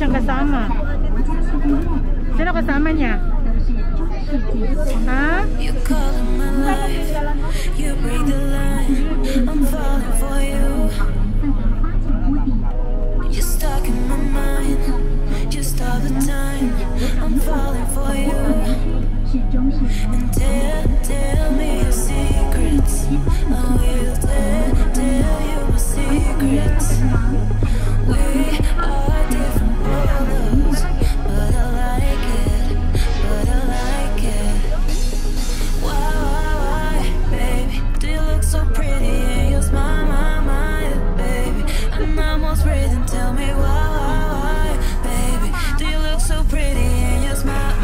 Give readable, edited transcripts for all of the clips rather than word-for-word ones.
siyang kasama. Sino kasama niya? Ha? Tell me your secrets. I will tell you my secrets. We are breathing. Tell me why, baby? Do you look so pretty in your smile?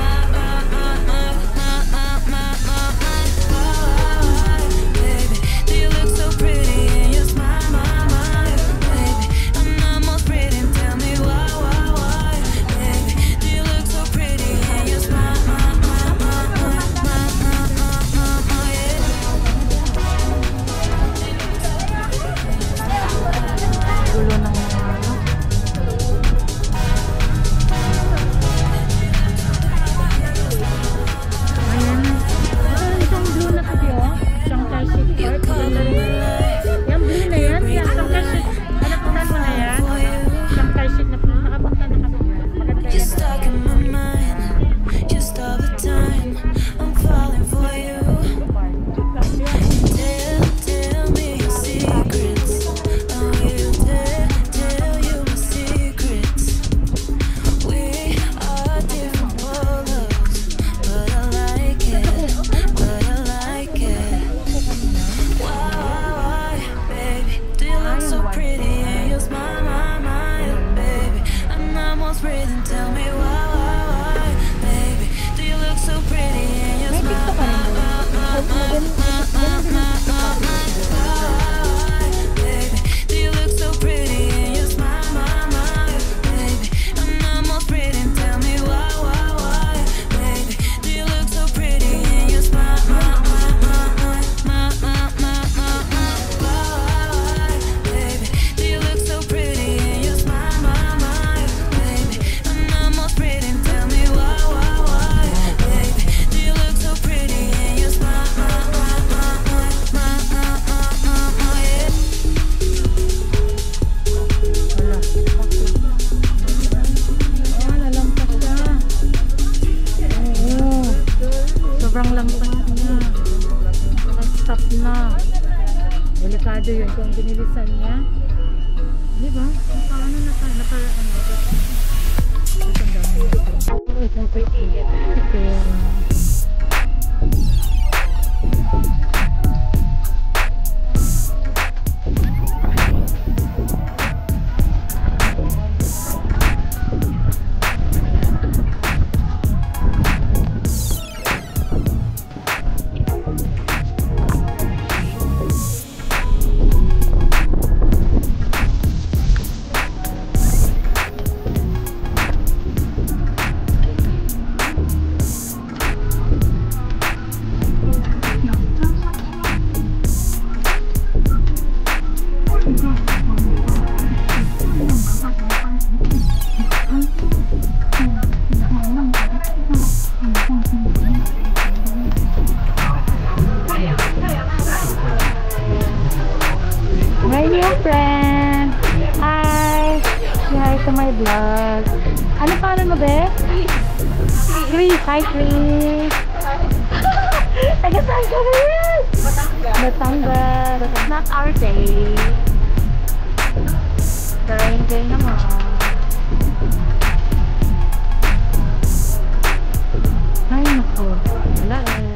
Baby, do you look so pretty in your smile? Baby, I'm almost breathing. Tell me why, baby? Do you look so pretty in your smile? Gulo ng mga ano. Ayan. Ito isang blue na tabi, oh. Shanghai Sheet Park. Maganda rin. Yung blue na yan. Yung Shanghai Sheet. Napuntan mo na yan. Shanghai Sheet na nakapunta na kami. Maganda You're yan. stuck in my mind, just all the time. I'm falling for you. Tell me your secrets. I will tell you my secrets. We are different polos, but I like it. Why, baby? Do you look so pretty in your smile, baby? I'm almost breathing. Tell me why, baby? Do you look so pretty in your smile? Baby, do you look so pretty in your smile, baby? I'm almost breathing. Tell me why, baby? Do you look so pretty in your smile? Baby, do you look so pretty in your smile, baby? I'm almost breathing. Tell me why, baby? Do you look so pretty in your smile? Wala. Ah, nalampas siya. Oo. Sobrang lampas niya. Naka-stop na. Delikado yun kung binilisan niya. Di ba? Naka-ano na tayo. Naka-ano. Ang dami ito. Ito. My new friend! Hi! Say hi to my vlog. Ano pangalan mo, be? Chris! Hi, Chris! Taga saan ka rin? Batangas. It's not our day. The rain day naman. Ay, naku. Wala eh.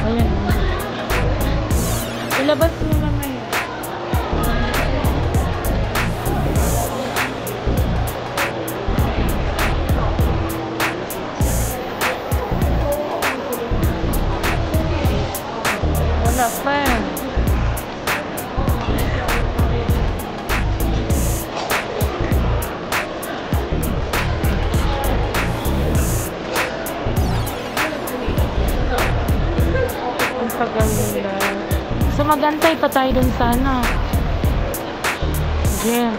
Ayan. Ilabas mo naman yun. Wala pa eh. Ang tagal nila. So magantay pa tayo dun sana. Yeah.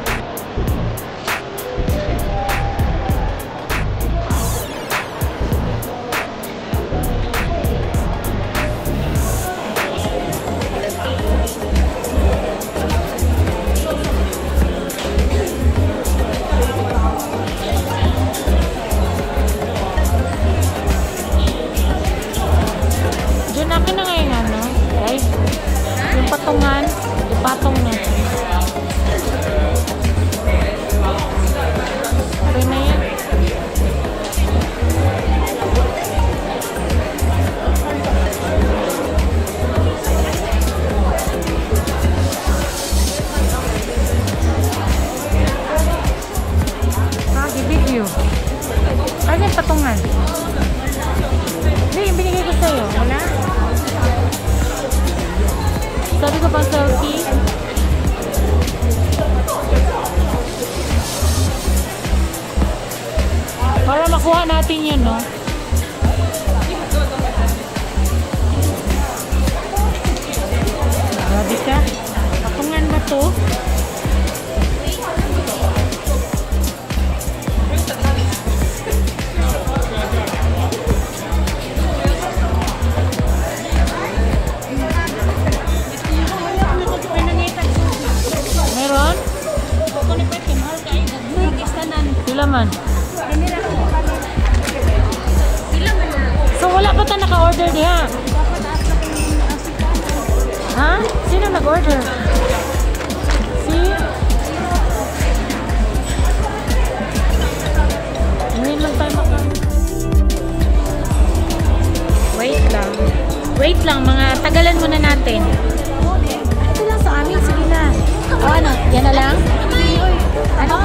Diyan akin na ngayon ano, guys. Yung patungan, ipatong na. Ano yung patungan? Hindi, yung binigay ko sa'yo. Wala? Sabi ko pang selfie. Para makuha natin yun, no? Grabe ka. Patungan ba to? Meron? Sila man. So wala pa tayo naka-order diha? Ha? Sino nag-order? Si? Ngayon lang tayo Wait lang. Wait lang, mga tagalan muna natin. Ito lang sa amin, sige na. O ano, yan na lang? Ano?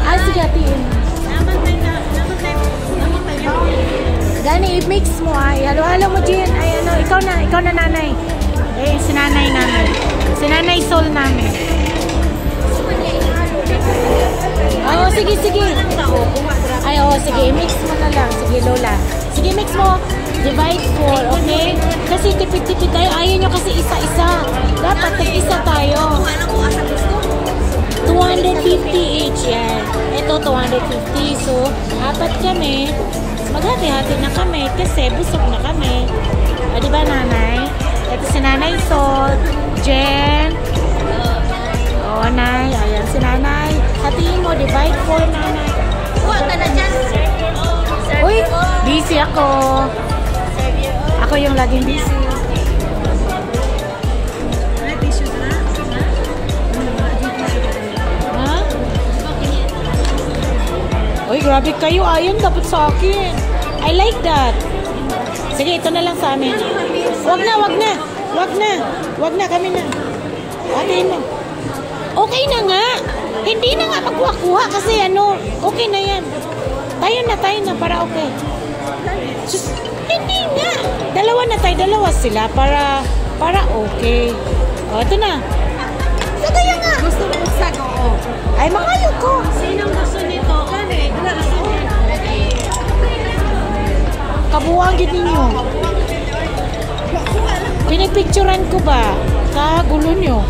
Ay, sige, atiin. Gani, i-mix mo ay. Halo-halo mo dyan. Ay, ano, ikaw na nanay. Eh, si nanay namin. Si nanay soul namin. Oo, sige. Ay, oo, sige. Mix mo na lang. Sige, Lola. Sige, mix mo. Divide 4, okay? Kasi tipid-tipid tayo. Ayaw nyo kasi isa-isa. Dapat tag-isa tayo. 250 each, yan. Ito, 250. So, apat kami. Maghati-hati na kami kasi busog na kami. O, diba, nanay? Ito si Nanay Sol, Jen. O, nay. Ayan, si nanay. Hatiin mo, divide 4, nanay. Huwag ka na dyan. Uy, busy ako. Ako yung laging busy. Ha? Uy, grabe kayo. Ayun, dapat sa akin. I like that. Sige, ito na lang sa amin. Wag na. Kami na. Atin mo. Okay na nga. Hindi na nga magkuha-kuha kasi ano, okay na yan. Tayo na para okay. Just, hindi nga. Dalawa sila para okay. O, ito na. Sagaya nga. Gusto mo magsag, oo. Ay, makayo ko. Sinong gusto nito? Kani, Kabuwagin ninyo. Pinipicturan ko ba? Kagulo nyo.